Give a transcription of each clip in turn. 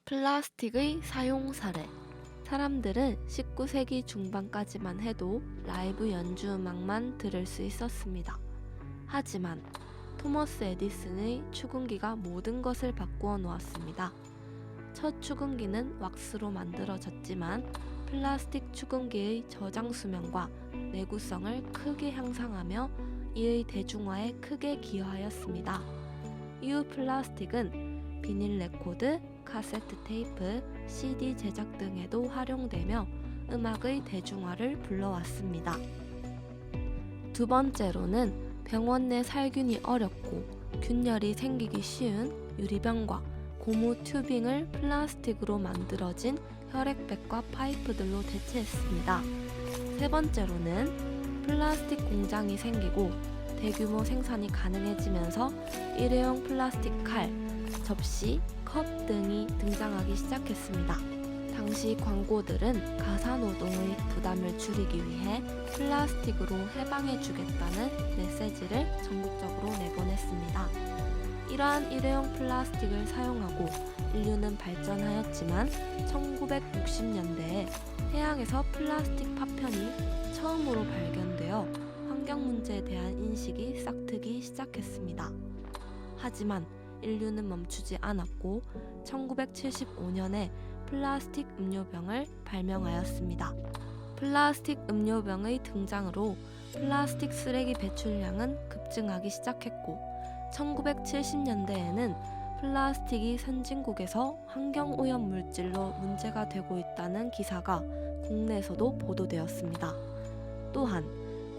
플라스틱의 사용 사례. 사람들은 19세기 중반까지만 해도 라이브 연주 음악만 들을 수 있었습니다. 하지만 토머스 에디슨의 축음기가 모든 것을 바꾸어 놓았습니다. 첫 축음기는 왁스로 만들어졌지만 플라스틱 축음기의 저장 수명과 내구성을 크게 향상하며 이의 대중화에 크게 기여하였습니다. 이후 플라스틱은 비닐 레코드, 카세트 테이프, CD 제작 등에도 활용되며 음악의 대중화를 불러왔습니다. 두 번째로는 병원 내 살균이 어렵고 균열이 생기기 쉬운 유리병과 고무 튜빙을 플라스틱으로 만들어진 혈액백과 파이프들로 대체했습니다. 세 번째로는 플라스틱 공장이 생기고 대규모 생산이 가능해지면서 일회용 플라스틱 칼, 접시, 컵 등이 등장하기 시작했습니다. 당시 광고들은 가사노동의 부담을 줄이기 위해 플라스틱으로 해방해주겠다는 메시지를 전국적으로 내보냈습니다. 이러한 일회용 플라스틱을 사용하고 인류는 발전하였지만 1960년대에 해양에서 플라스틱 파편이 처음으로 발견되어 환경 문제에 대한 인식이 싹트기 시작했습니다. 하지만 인류는 멈추지 않았고 1975년에 플라스틱 음료병을 발명하였습니다. 플라스틱 음료병의 등장으로 플라스틱 쓰레기 배출량은 급증하기 시작했고 1970년대에는 플라스틱이 선진국에서 환경오염 물질로 문제가 되고 있다는 기사가 국내에서도 보도되었습니다. 또한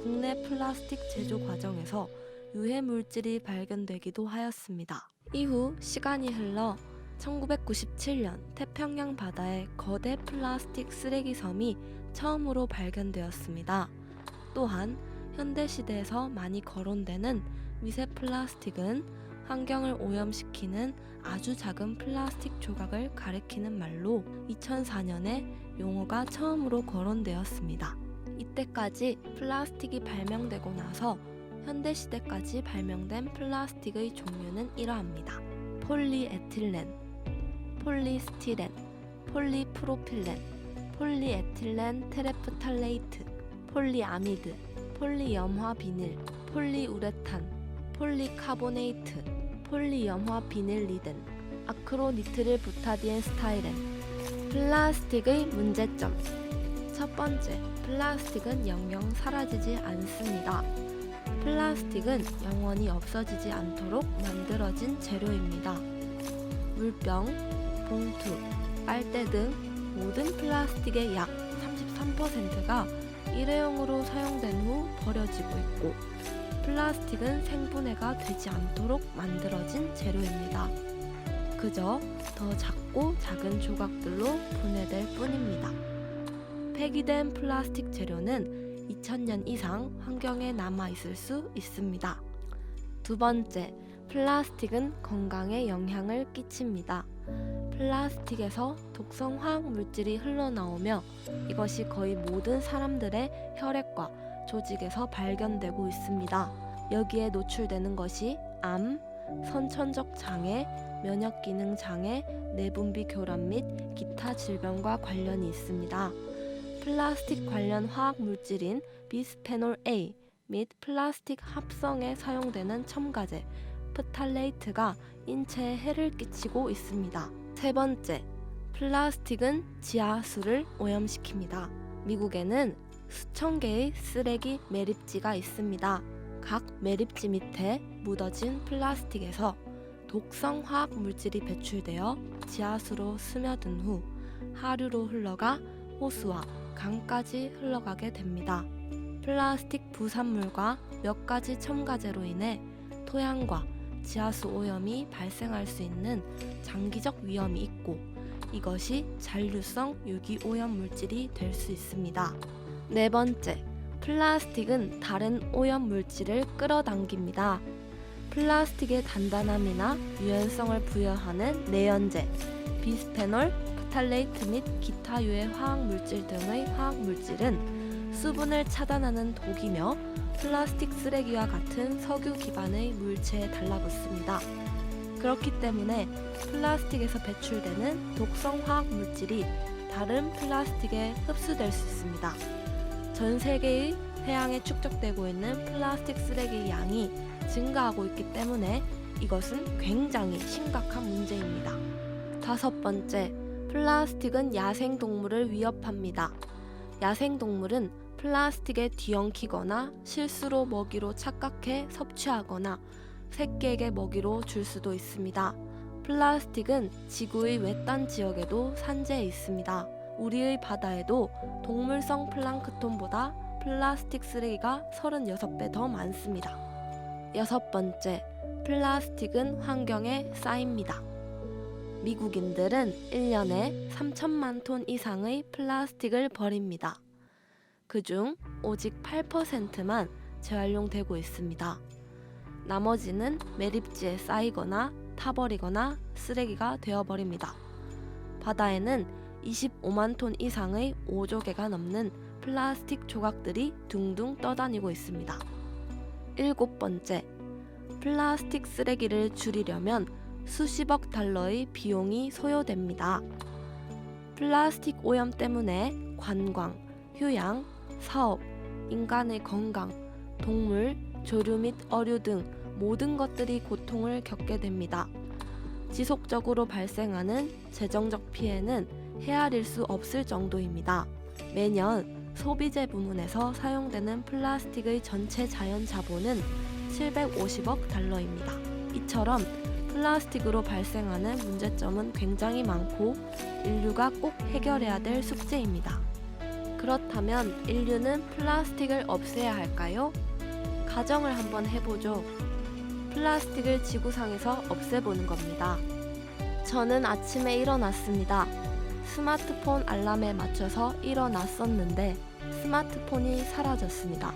국내 플라스틱 제조 과정에서 유해 물질이 발견되기도 하였습니다. 이후 시간이 흘러 1997년 태평양 바다에 거대 플라스틱 쓰레기 섬이 처음으로 발견되었습니다. 또한 현대시대에서 많이 거론되는 미세 플라스틱은 환경을 오염시키는 아주 작은 플라스틱 조각을 가리키는 말로 2004년에 용어가 처음으로 거론되었습니다. 이때까지 플라스틱이 발명되고 나서 현대시대까지 발명된 플라스틱의 종류는 이러합니다. 폴리에틸렌, 폴리스티렌, 폴리프로필렌, 폴리에틸렌 테레프탈레이트, 폴리아미드, 폴리염화 비닐, 폴리우레탄, 폴리카보네이트, 폴리염화 비닐리덴, 아크로니트릴 부타디엔 스타이렌. 플라스틱의 문제점. 첫 번째, 플라스틱은 영영 사라지지 않습니다. 플라스틱은 영원히 없어지지 않도록 만들어진 재료입니다. 물병, 봉투, 빨대 등 모든 플라스틱의 약 33%가 일회용으로 사용된 후 버려지고 있고 플라스틱은 생분해가 되지 않도록 만들어진 재료입니다. 그저 더 작고 작은 조각들로 분해될 뿐입니다. 폐기된 플라스틱 재료는 2000년 이상 환경에 남아있을 수 있습니다. 두 번째, 플라스틱은 건강에 영향을 끼칩니다. 플라스틱에서 독성 화학 물질이 흘러나오며 이것이 거의 모든 사람들의 혈액과 조직에서 발견되고 있습니다. 여기에 노출되는 것이 암, 선천적 장애, 면역기능 장애, 내분비 교란 및 기타 질병과 관련이 있습니다. 플라스틱 관련 화학 물질인 비스페놀 A 및 플라스틱 합성에 사용되는 첨가제, 프탈레이트가 인체에 해를 끼치고 있습니다. 세 번째, 플라스틱은 지하수를 오염시킵니다. 미국에는 수천 개의 쓰레기 매립지가 있습니다. 각 매립지 밑에 묻어진 플라스틱에서 독성 화학 물질이 배출되어 지하수로 스며든 후 하류로 흘러가 호수와 강까지 흘러가게 됩니다. 플라스틱 부산물과 몇 가지 첨가제로 인해 토양과 지하수 오염이 발생할 수 있는 장기적 위험이 있고 이것이 잔류성 유기오염 물질이 될 수 있습니다. 네 번째, 플라스틱은 다른 오염 물질을 끌어당깁니다. 플라스틱의 단단함이나 유연성을 부여하는 내연제, 비스페놀, 프탈레이트 및 기타 유해 화학 물질 등의 화학 물질은 수분을 차단하는 독이며 플라스틱 쓰레기와 같은 석유 기반의 물체에 달라붙습니다. 그렇기 때문에 플라스틱에서 배출되는 독성 화학 물질이 다른 플라스틱에 흡수될 수 있습니다. 전 세계의 해양에 축적되고 있는 플라스틱 쓰레기 양이 증가하고 있기 때문에 이것은 굉장히 심각한 문제입니다. 5번째, 플라스틱은 야생동물을 위협합니다. 야생동물은 플라스틱에 뒤엉키거나 실수로 먹이로 착각해 섭취하거나 새끼에게 먹이로 줄 수도 있습니다. 플라스틱은 지구의 외딴 지역에도 산재해 있습니다. 우리의 바다에도 동물성 플랑크톤보다 플라스틱 쓰레기가 36배 더 많습니다. 6번째, 플라스틱은 환경에 쌓입니다. 미국인들은 1년에 3천만 톤 이상의 플라스틱을 버립니다. 그중 오직 8%만 재활용되고 있습니다. 나머지는 매립지에 쌓이거나 타버리거나 쓰레기가 되어버립니다. 바다에는 25만 톤 이상의 5조 개가 넘는 플라스틱 조각들이 둥둥 떠다니고 있습니다. 7번째, 플라스틱 쓰레기를 줄이려면 수십억 달러의 비용이 소요됩니다. 플라스틱 오염 때문에 관광, 휴양, 사업, 인간의 건강, 동물, 조류 및 어류 등 모든 것들이 고통을 겪게 됩니다. 지속적으로 발생하는 재정적 피해는 헤아릴 수 없을 정도입니다. 매년 소비재 부문에서 사용되는 플라스틱의 전체 자연 자본은 750억 달러입니다. 이처럼 플라스틱으로 발생하는 문제점은 굉장히 많고 인류가 꼭 해결해야 될 숙제입니다. 그렇다면 인류는 플라스틱을 없애야 할까요? 가정을 한번 해보죠. 플라스틱을 지구상에서 없애보는 겁니다. 저는 아침에 일어났습니다. 스마트폰 알람에 맞춰서 일어났었는데 스마트폰이 사라졌습니다.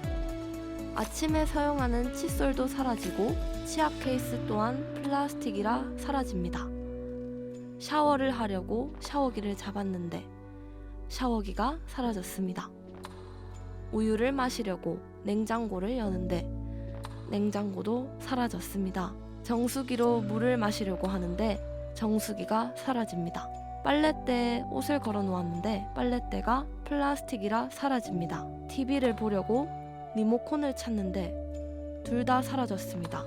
아침에 사용하는 칫솔도 사라지고 치약 케이스 또한 플라스틱이라 사라집니다. 샤워를 하려고 샤워기를 잡았는데 샤워기가 사라졌습니다. 우유를 마시려고 냉장고를 여는데 냉장고도 사라졌습니다. 정수기로 물을 마시려고 하는데 정수기가 사라집니다. 빨랫대에 옷을 걸어 놓았는데 빨랫대가 플라스틱이라 사라집니다. TV를 보려고 리모컨을 찾는데 둘 다 사라졌습니다.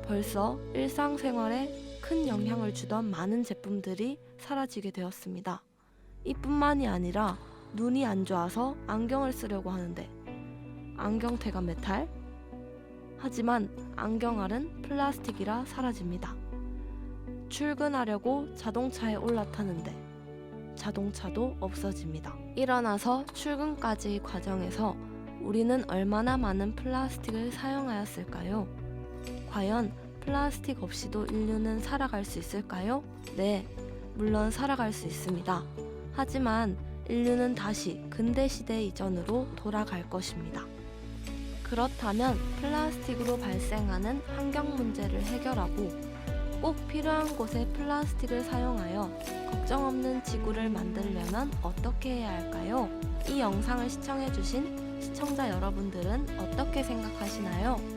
벌써 일상생활에 큰 영향을 주던 많은 제품들이 사라지게 되었습니다. 이뿐만이 아니라 눈이 안 좋아서 안경을 쓰려고 하는데 안경테가 메탈? 하지만 안경알은 플라스틱이라 사라집니다. 출근하려고 자동차에 올라타는데 자동차도 없어집니다. 일어나서 출근까지의 과정에서 우리는 얼마나 많은 플라스틱을 사용하였을까요? 과연 플라스틱 없이도 인류는 살아갈 수 있을까요? 네, 물론 살아갈 수 있습니다. 하지만 인류는 다시 근대시대 이전으로 돌아갈 것입니다. 그렇다면 플라스틱으로 발생하는 환경 문제를 해결하고 꼭 필요한 곳에 플라스틱을 사용하여 걱정 없는 지구를 만들려면 어떻게 해야 할까요? 이 영상을 시청해주신 시청자 여러분들은 어떻게 생각하시나요?